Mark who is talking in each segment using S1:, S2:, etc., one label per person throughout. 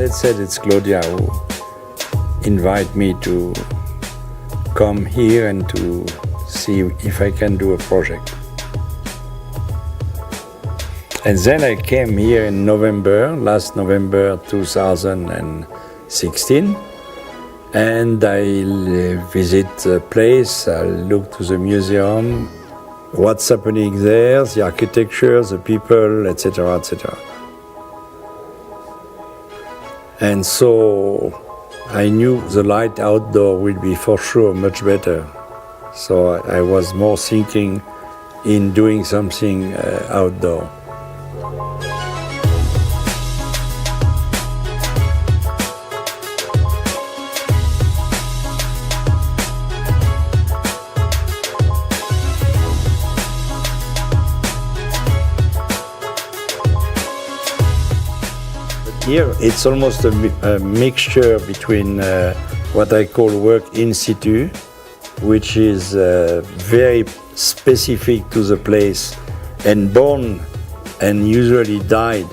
S1: let's say it's Claudia who invited me to come here and to see if I can do a project. And then I came here in last November 2016, and I visit the place, I look to the museum, what's happening there, the architecture, the people, etc., etc. And so I knew the light outdoor will be for sure much better. So I was more thinking in doing something outdoor. Here, it's almost a mixture between what I call work in situ, which is very specific to the place and born and usually died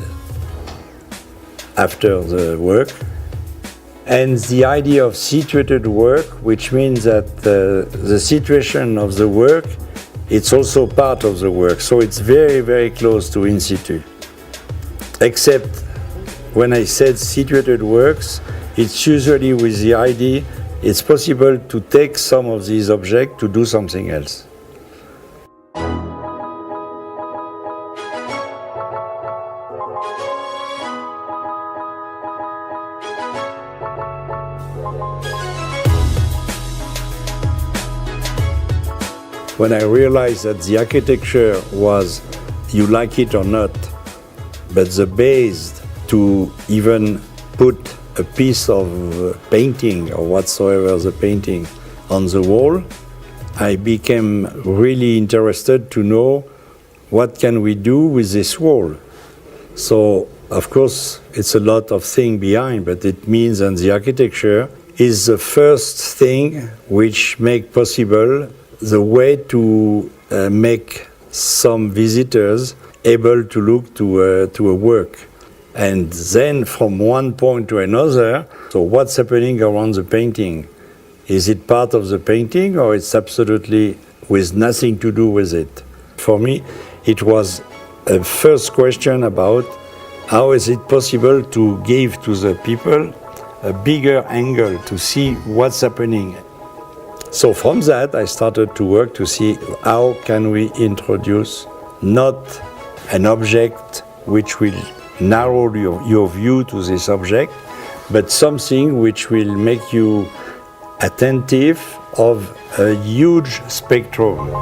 S1: after the work. And the idea of situated work, which means that the situation of the work, it's also part of the work. So it's very, very close to in situ. Except when I said situated works, it's usually with the idea it's possible to take some of these objects to do something else. When I realized that the architecture was, you like it or not, but the base to even put a piece of painting or whatsoever the painting on the wall, I became really interested to know what can we do with this wall. So, of course, it's a lot of thing behind, but it means that the architecture is the first thing which make possible the way to make some visitors able to look to a work. And then from one point to another, so what's happening around the painting? Is it part of the painting or it's absolutely with nothing to do with it? For me, it was a first question about how is it possible to give to the people a bigger angle to see what's happening. So from that, I started to work to see how can we introduce not an object which will narrow your view to this object, but something which will make you attentive of a huge spectrum.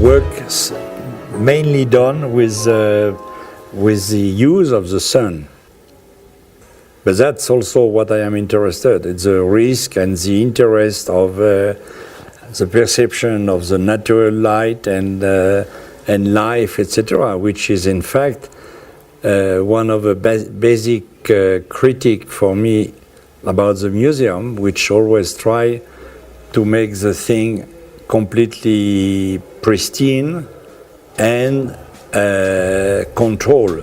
S1: Works mainly done with the use of the sun. But that's also what I am interested in, the risk and the interest of the perception of the natural light and life, etc., which is in fact one of the basic critique for me about the museum, which always try to make the thing completely pristine and control.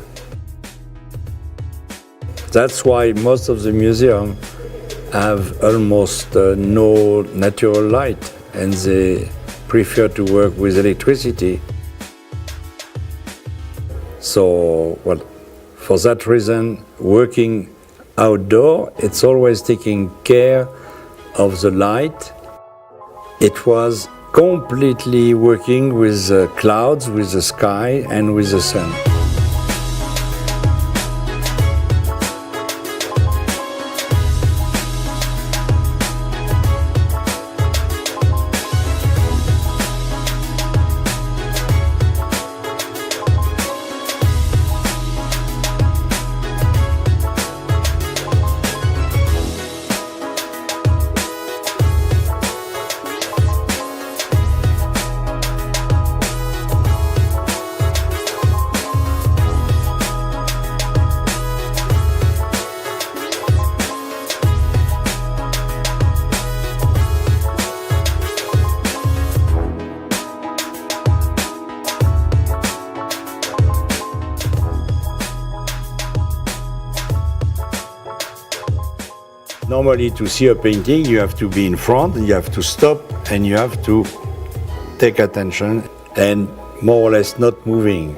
S1: That's why most of the museums have almost no natural light, and they prefer to work with electricity. So, well, for that reason, working outdoor, it's always taking care of the light. It was completely working with the clouds, with the sky, and with the sun. Normally, to see a painting, you have to be in front, you have to stop, and you have to take attention and more or less not moving.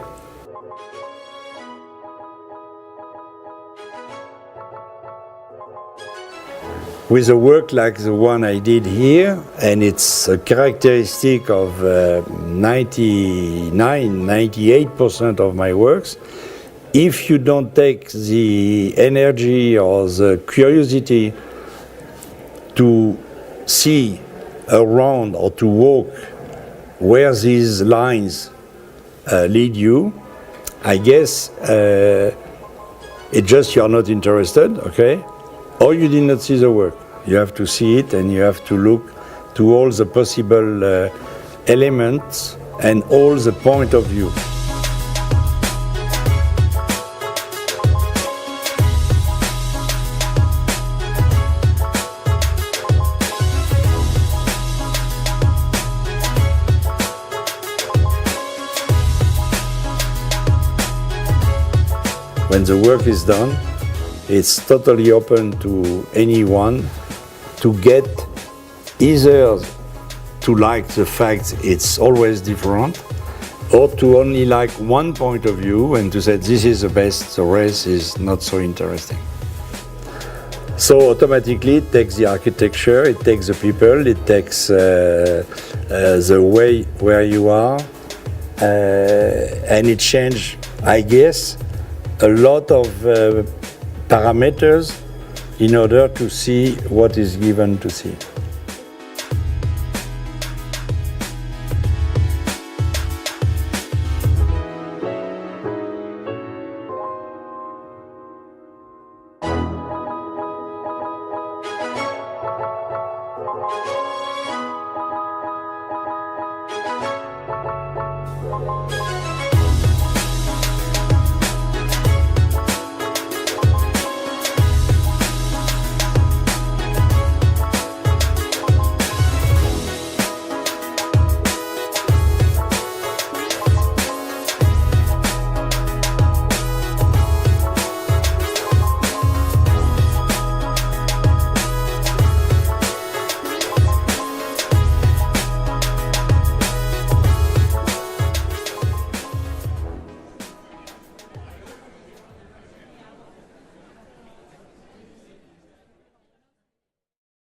S1: With a work like the one I did here, and it's a characteristic of 98% of my works, if you don't take the energy or the curiosity to see around or to walk where these lines lead you, I guess it's just you are not interested, okay? Or you did not see the work. You have to see it and you have to look to all the possible elements and all the point of view. When the work is done, it's totally open to anyone to get either to like the fact it's always different, or to only like one point of view and to say this is the best, the rest is not so interesting. So automatically it takes the architecture, it takes the people, it takes the way where you are, and it changes, I guess, a lot of parameters in order to see what is given to see.